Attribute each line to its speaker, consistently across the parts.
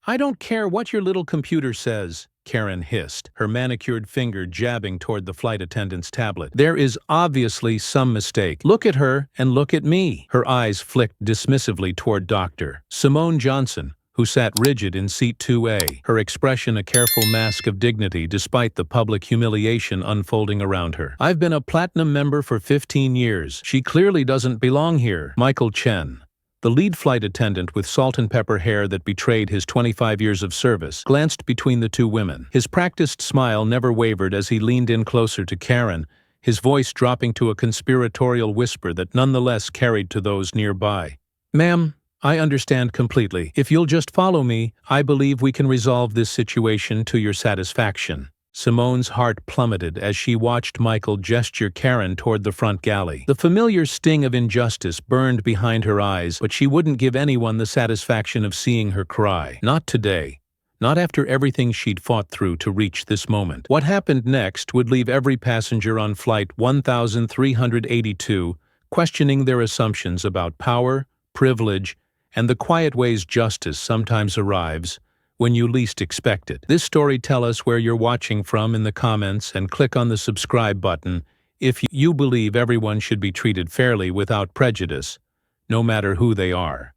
Speaker 1: I don't care what your little computer says, Karen hissed, her manicured finger jabbing toward the flight attendant's tablet. There is obviously some mistake. Look at her and look at me. Her eyes flicked dismissively toward Dr. Simone Johnson, who sat rigid in seat 2A, her expression a careful mask of dignity despite the public humiliation unfolding around her. I've been a platinum member for 15 years. She clearly doesn't belong here. Michael Chen, the lead flight attendant with salt and pepper hair that betrayed his 25 years of service, glanced between the two women. His practiced smile never wavered as he leaned in closer to Karen, his voice dropping to a conspiratorial whisper that nonetheless carried to those nearby. Ma'am, I understand completely. If you'll just follow me, I believe we can resolve this situation to your satisfaction. Simone's heart plummeted as she watched Michael gesture Karen toward the front galley. The familiar sting of injustice burned behind her eyes, but she wouldn't give anyone the satisfaction of seeing her cry. Not today. Not after everything she'd fought through to reach this moment. What happened next would leave every passenger on flight 1382 questioning their assumptions about power, privilege, and the quiet ways justice sometimes arrives when you least expect it. This story, tell us where you're watching from in the comments and click on the subscribe button if you believe everyone should be treated fairly without prejudice, no matter who they are.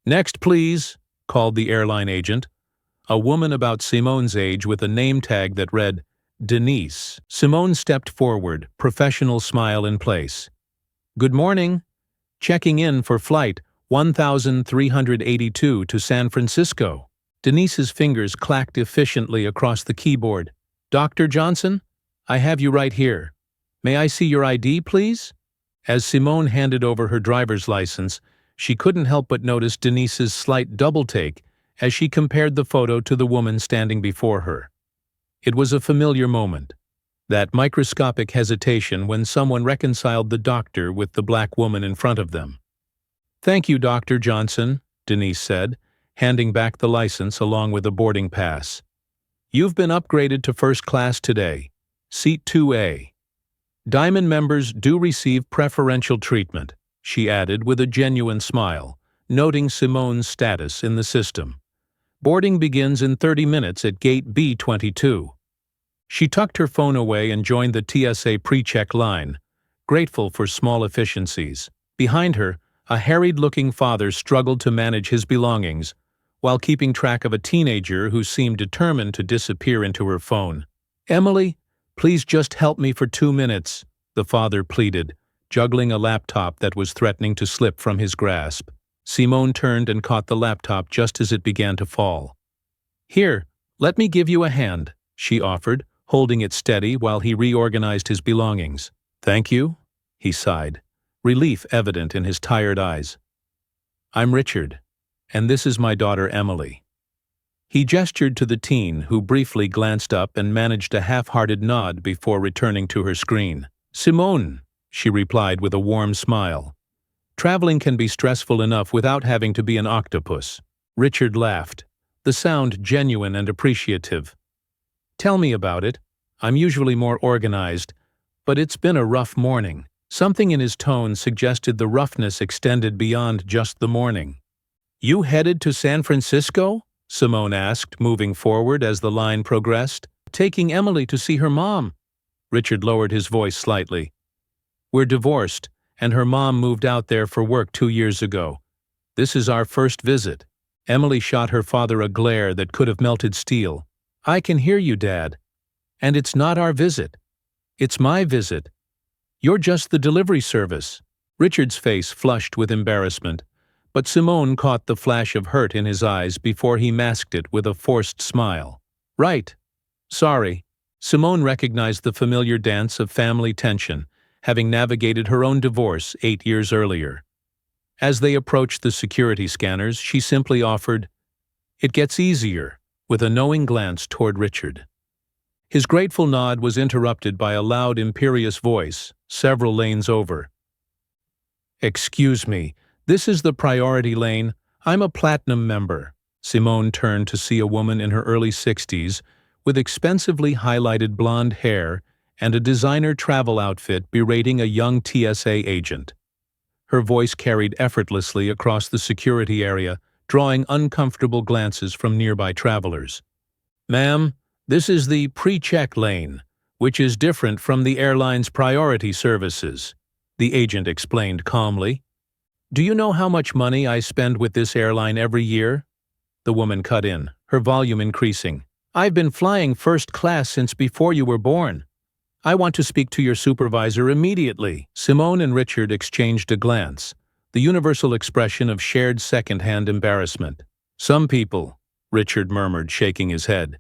Speaker 1: Next, please, called the airline agent, a woman about Simone's age with a name tag that read, Denise. Simone stepped forward, professional smile in place. Good morning. Checking in for flight 1382 to San Francisco. Denise's fingers clacked efficiently across the keyboard. Dr. Johnson, I have you right here. May I see your ID, please? As Simone handed over her driver's license, she couldn't help but notice Denise's slight double-take as she compared the photo to the woman standing before her. It was a familiar moment, that microscopic hesitation when someone reconciled the doctor with the black woman in front of them. Thank you, Dr. Johnson, Denise said, handing back the license along with a boarding pass. You've been upgraded to first class today, seat 2A. Diamond members do receive preferential treatment, she added with a genuine smile, noting Simone's status in the system. Boarding begins in 30 minutes at gate B22. She tucked her phone away and joined the TSA pre-check line, grateful for small efficiencies. Behind her, a harried-looking father struggled to manage his belongings, while keeping track of a teenager who seemed determined to disappear into her phone. Emily, please just help me for 2 minutes, the father pleaded, juggling a laptop that was threatening to slip from his grasp. Simone turned and caught the laptop just as it began to fall. Here, let me give you a hand, she offered, holding it steady while he reorganized his belongings. Thank you, he sighed, relief evident in his tired eyes. I'm Richard, and this is my daughter Emily. He gestured to the teen, who briefly glanced up and managed a half-hearted nod before returning to her screen. Simone, she replied with a warm smile. Traveling can be stressful enough without having to be an octopus. Richard laughed, the sound genuine and appreciative. Tell me about it. I'm usually more organized, but it's been a rough morning. Something in his tone suggested the roughness extended beyond just the morning. You headed to San Francisco? Simone asked, moving forward as the line progressed. Taking Emily to see her mom. Richard lowered his voice slightly. We're divorced, and her mom moved out there for work 2 years ago. This is our first visit. Emily shot her father a glare that could have melted steel. I can hear you, Dad. And it's not our visit. It's my visit. You're just the delivery service. Richard's face flushed with embarrassment, but Simone caught the flash of hurt in his eyes before he masked it with a forced smile. Right. Sorry. Simone recognized the familiar dance of family tension, having navigated her own divorce 8 years earlier. As they approached the security scanners, she simply offered, It gets easier, with a knowing glance toward Richard. His grateful nod was interrupted by a loud, imperious voice, several lanes over. Excuse me, this is the priority lane. I'm a platinum member. Simone turned to see a woman in her early 60s with expensively highlighted blonde hair and a designer travel outfit berating a young TSA agent. Her voice carried effortlessly across the security area, drawing uncomfortable glances from nearby travelers. "Ma'am, this is the pre-check lane, which is different from the airline's priority services," the agent explained calmly. "Do you know how much money I spend with this airline every year?" The woman cut in, her volume increasing. "I've been flying first class since before you were born. I want to speak to your supervisor immediately." Simone and Richard exchanged a glance, the universal expression of shared second-hand embarrassment. "Some people," Richard murmured, shaking his head.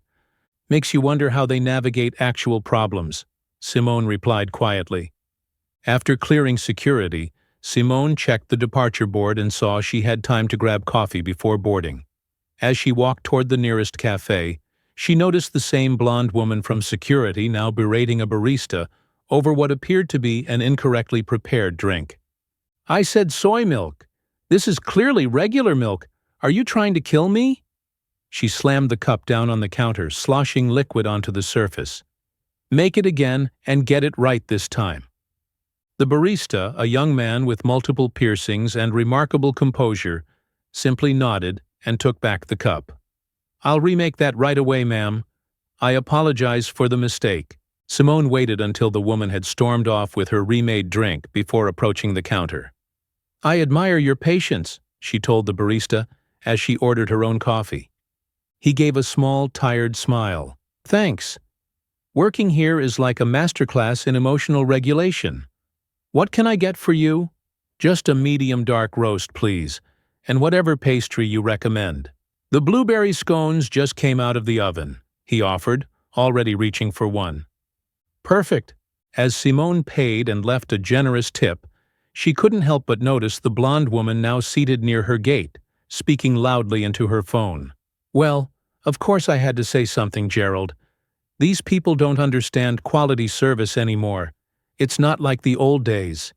Speaker 1: "Makes you wonder how they navigate actual problems," Simone replied quietly. After clearing security, Simone checked the departure board and saw she had time to grab coffee before boarding. As she walked toward the nearest cafe, she noticed the same blonde woman from security now berating a barista over what appeared to be an incorrectly prepared drink. "I said soy milk. This is clearly regular milk. Are you trying to kill me?" She slammed the cup down on the counter, sloshing liquid onto the surface. "Make it again and get it right this time." The barista, a young man with multiple piercings and remarkable composure, simply nodded and took back the cup. "I'll remake that right away, ma'am. I apologize for the mistake." Simone waited until the woman had stormed off with her remade drink before approaching the counter. "I admire your patience," she told the barista as she ordered her own coffee. He gave a small, tired smile. "Thanks. Working here is like a masterclass in emotional regulation. What can I get for you?" "Just a medium dark roast, please, and whatever pastry you recommend." "The blueberry scones just came out of the oven," he offered, already reaching for one. "Perfect." As Simone paid and left a generous tip, she couldn't help but notice the blonde woman now seated near her gate, speaking loudly into her phone. "Well, of course I had to say something, Gerald. These people don't understand quality service anymore. It's not like the old days."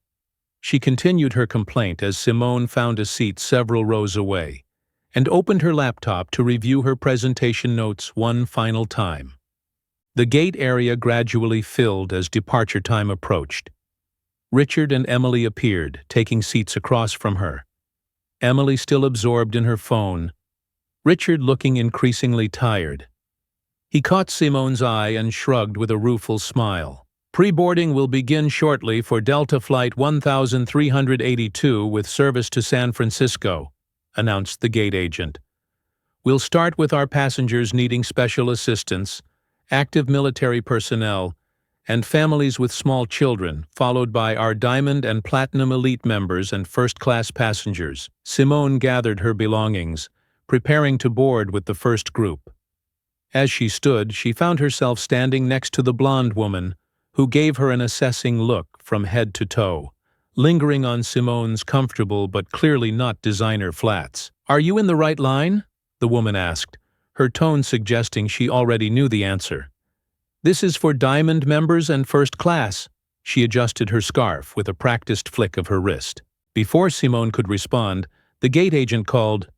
Speaker 1: She continued her complaint as Simone found a seat several rows away and opened her laptop to review her presentation notes one final time. The gate area gradually filled as departure time approached. Richard and Emily appeared, taking seats across from her. Emily still absorbed in her phone, Richard looking increasingly tired. He caught Simone's eye and shrugged with a rueful smile. "Pre-boarding will begin shortly for Delta Flight 1382 with service to San Francisco," announced the gate agent. "We'll start with our passengers needing special assistance, active military personnel, and families with small children, followed by our Diamond and Platinum Elite members and first-class passengers." Simone gathered her belongings, preparing to board with the first group. As she stood, she found herself standing next to the blonde woman, who gave her an assessing look from head to toe, lingering on Simone's comfortable but clearly not designer flats. "Are you in the right line?" the woman asked, her tone suggesting she already knew the answer. "This is for Diamond members and first class." She adjusted her scarf with a practiced flick of her wrist. Before Simone could respond, the gate agent called,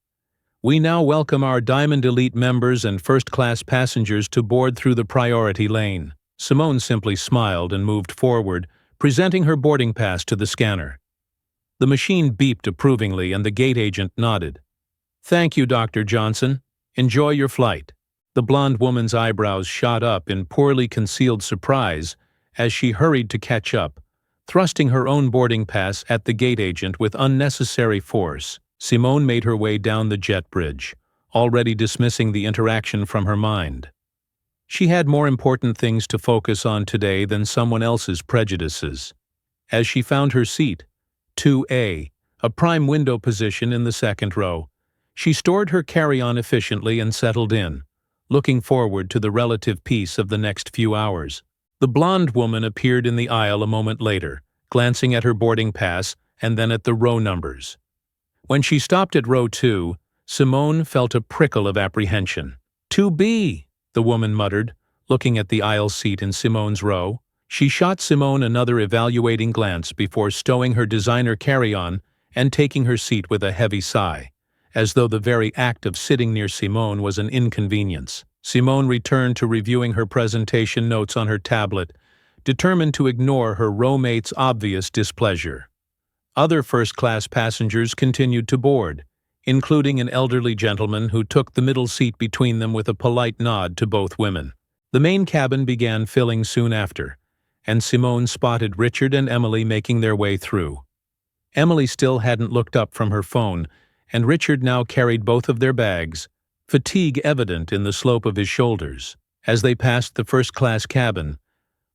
Speaker 1: "We now welcome our Diamond Elite members and first-class passengers to board through the priority lane." Simone simply smiled and moved forward, presenting her boarding pass to the scanner. The machine beeped approvingly and the gate agent nodded. "Thank you, Dr. Johnson. Enjoy your flight." The blonde woman's eyebrows shot up in poorly concealed surprise as she hurried to catch up, thrusting her own boarding pass at the gate agent with unnecessary force. Simone made her way down the jet bridge, already dismissing the interaction from her mind. She had more important things to focus on today than someone else's prejudices. As she found her seat, 2A, a prime window position in the second row, she stored her carry-on efficiently and settled in, looking forward to the relative peace of the next few hours. The blonde woman appeared in the aisle a moment later, glancing at her boarding pass and then at the row numbers. When she stopped at row 2, Simone felt a prickle of apprehension. "2B," the woman muttered, looking at the aisle seat in Simone's row. She shot Simone another evaluating glance before stowing her designer carry-on and taking her seat with a heavy sigh, as though the very act of sitting near Simone was an inconvenience. Simone returned to reviewing her presentation notes on her tablet, determined to ignore her rowmate's obvious displeasure. Other first-class passengers continued to board, including an elderly gentleman who took the middle seat between them with a polite nod to both women. The main cabin began filling soon after, and Simone spotted Richard and Emily making their way through. Emily still hadn't looked up from her phone, and Richard now carried both of their bags, fatigue evident in the slope of his shoulders. As they passed the first-class cabin,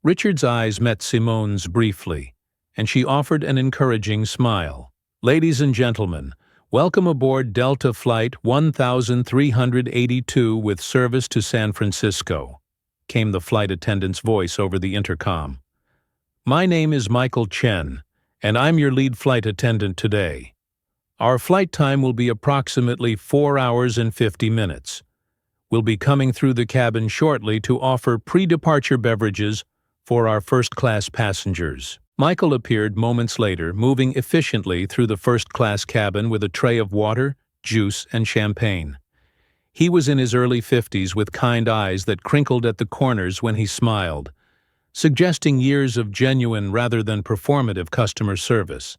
Speaker 1: Richard's eyes met Simone's briefly, and she offered an encouraging smile. "Ladies and gentlemen, welcome aboard Delta Flight 1382 with service to San Francisco," came the flight attendant's voice over the intercom. "My name is Michael Chen, and I'm your lead flight attendant today. Our flight time will be approximately 4 hours and 50 minutes. We'll be coming through the cabin shortly to offer pre-departure beverages for our first-class passengers." Michael appeared moments later, moving efficiently through the first-class cabin with a tray of water, juice, and champagne. He was in his early 50s with kind eyes that crinkled at the corners when he smiled, suggesting years of genuine rather than performative customer service.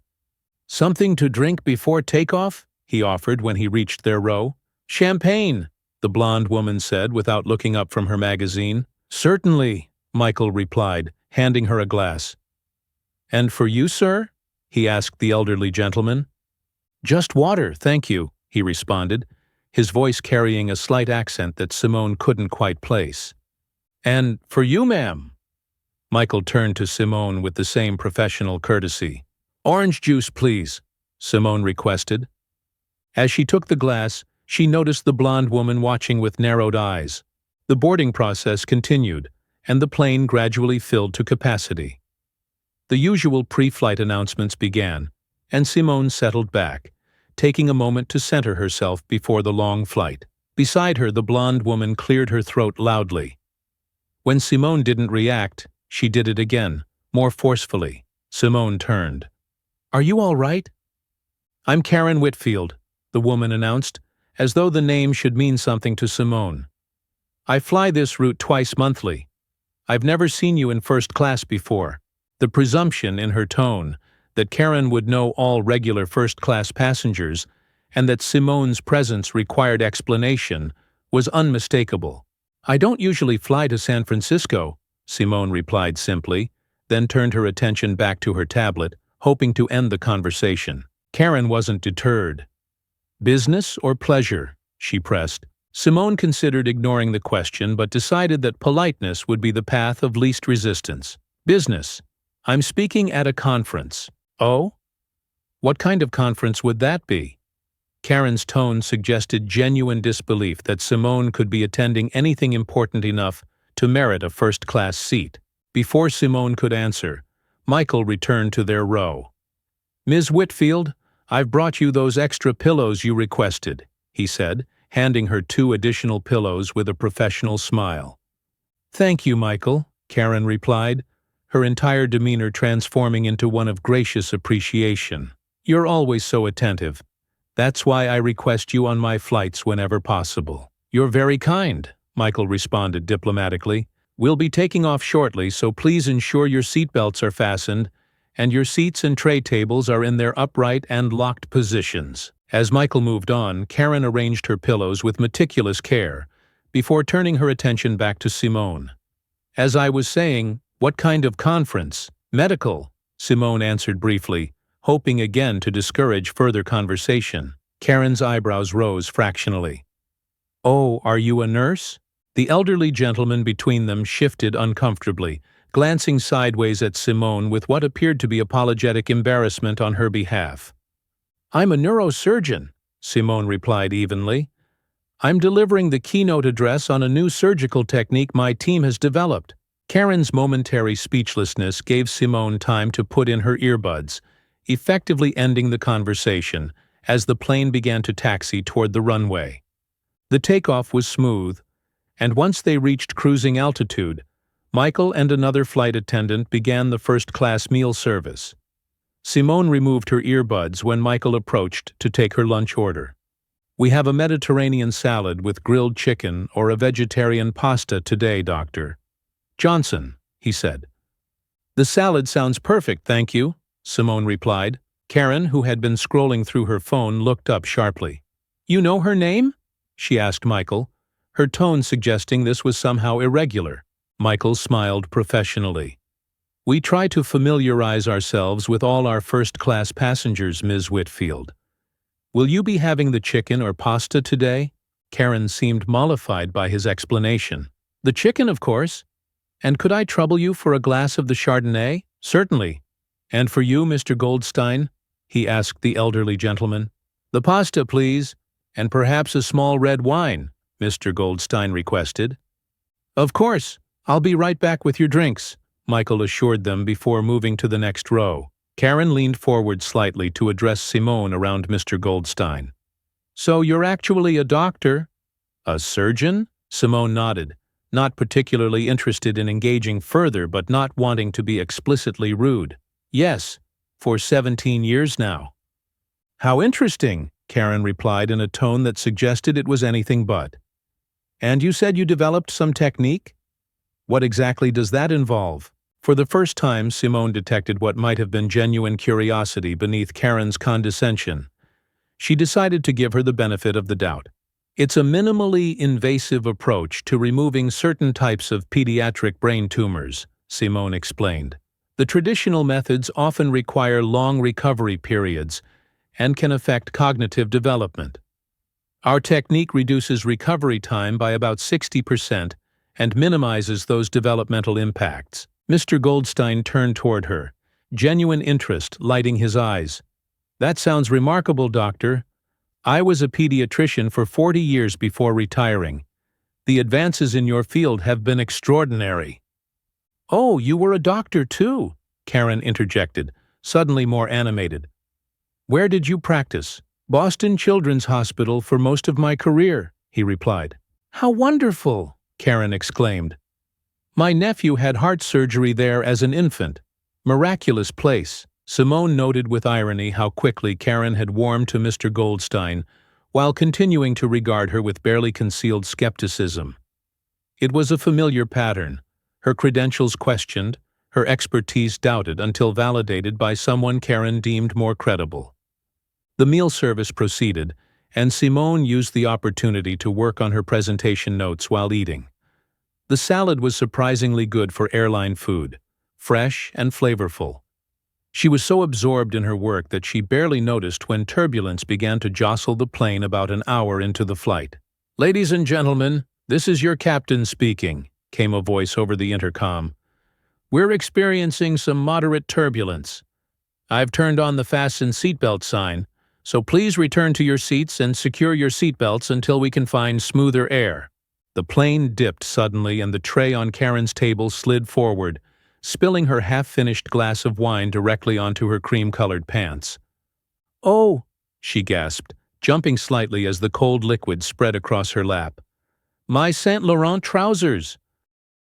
Speaker 1: "Something to drink before takeoff?" he offered when he reached their row. "Champagne," the blonde woman said without looking up from her magazine. "Certainly," Michael replied, handing her a glass. "And for you, sir?" he asked the elderly gentleman. "Just water, thank you," he responded, his voice carrying a slight accent that Simone couldn't quite place. "And for you, ma'am?" Michael turned to Simone with the same professional courtesy. "Orange juice, please," Simone requested. As she took the glass, she noticed the blonde woman watching with narrowed eyes. The boarding process continued, and the plane gradually filled to capacity. The usual pre-flight announcements began, and Simone settled back, taking a moment to center herself before the long flight. Beside her, the blonde woman cleared her throat loudly. When Simone didn't react, she did it again, more forcefully. Simone turned. "Are you all right?" "I'm Karen Whitfield," the woman announced, as though the name should mean something to Simone. "I fly this route twice monthly. I've never seen you in first class before." The presumption in her tone that Karen would know all regular first-class passengers and that Simone's presence required explanation was unmistakable. "I don't usually fly to San Francisco," Simone replied simply, then turned her attention back to her tablet, hoping to end the conversation. Karen wasn't deterred. "Business or pleasure?" she pressed. Simone considered ignoring the question but decided that politeness would be the path of least resistance. "Business. I'm speaking at a conference." "Oh? What kind of conference would that be?" Karen's tone suggested genuine disbelief that Simone could be attending anything important enough to merit a first-class seat. Before Simone could answer, Michael returned to their row. "Ms. Whitfield, I've brought you those extra pillows you requested," he said, handing her 2 additional pillows with a professional smile. "Thank you, Michael," Karen replied, her entire demeanor transforming into one of gracious appreciation. "You're always so attentive. That's why I request you on my flights whenever possible." "You're very kind," Michael responded diplomatically. "We'll be taking off shortly, so please ensure your seatbelts are fastened and your seats and tray tables are in their upright and locked positions." As Michael moved on, Karen arranged her pillows with meticulous care before turning her attention back to Simone. "As I was saying, what kind of conference?" "Medical," Simone answered briefly, hoping again to discourage further conversation. Karen's eyebrows rose fractionally. "Oh, are you a nurse?" The elderly gentleman between them shifted uncomfortably, glancing sideways at Simone with what appeared to be apologetic embarrassment on her behalf. "I'm a neurosurgeon," Simone replied evenly. "I'm delivering the keynote address on a new surgical technique my team has developed." Karen's momentary speechlessness gave Simone time to put in her earbuds, effectively ending the conversation as the plane began to taxi toward the runway. The takeoff was smooth, and once they reached cruising altitude, Michael and another flight attendant began the first-class meal service. Simone removed her earbuds when Michael approached to take her lunch order. "We have a Mediterranean salad with grilled chicken or a vegetarian pasta today, Dr. Johnson," he said. "The salad sounds perfect, thank you," Simone replied. Karen, who had been scrolling through her phone, looked up sharply. You know her name? She asked Michael, her tone suggesting this was somehow irregular. Michael smiled professionally. We try to familiarize ourselves with all our first-class passengers, Ms. Whitfield. Will you be having the chicken or pasta today? Karen seemed mollified by his explanation. The chicken, of course. And could I trouble you for a glass of the Chardonnay? Certainly. And for you, Mr. Goldstein? He asked the elderly gentleman. The pasta, please, and perhaps a small red wine, Mr. Goldstein requested. Of course. I'll be right back with your drinks, Michael assured them before moving to the next row. Karen leaned forward slightly to address Simone around Mr. Goldstein. So you're actually a doctor? A surgeon? Simone nodded, not particularly interested in engaging further but not wanting to be explicitly rude. Yes, for 17 years now. How interesting, Karen replied in a tone that suggested it was anything but. And you said you developed some technique? What exactly does that involve? For the first time, Simone detected what might have been genuine curiosity beneath Karen's condescension. She decided to give her the benefit of the doubt. It's a minimally invasive approach to removing certain types of pediatric brain tumors, Simone explained. The traditional methods often require long recovery periods and can affect cognitive development. Our technique reduces recovery time by about 60% and minimizes those developmental impacts. Mr. Goldstein turned toward her, genuine interest lighting his eyes. That sounds remarkable, doctor. I was a pediatrician for 40 years before retiring. The advances in your field have been extraordinary. Oh, you were a doctor too, Karen interjected, suddenly more animated. Where did you practice? Boston Children's Hospital for most of my career, he replied. How wonderful! Karen exclaimed. My nephew had heart surgery there as an infant. Miraculous place. Simone noted with irony how quickly Karen had warmed to Mr. Goldstein, while continuing to regard her with barely concealed skepticism. It was a familiar pattern, her credentials questioned, her expertise doubted until validated by someone Karen deemed more credible. The meal service proceeded, and Simone used the opportunity to work on her presentation notes while eating. The salad was surprisingly good for airline food, fresh and flavorful. She was so absorbed in her work that she barely noticed when turbulence began to jostle the plane about an hour into the flight. Ladies and gentlemen, this is your captain speaking, came a voice over the intercom. We're experiencing some moderate turbulence. I've turned on the fasten seatbelt sign, so please return to your seats and secure your seatbelts until we can find smoother air. The plane dipped suddenly and the tray on Karen's table slid forward, spilling her half-finished glass of wine directly onto her cream-colored pants. Oh, she gasped, jumping slightly as the cold liquid spread across her lap. My Saint Laurent trousers!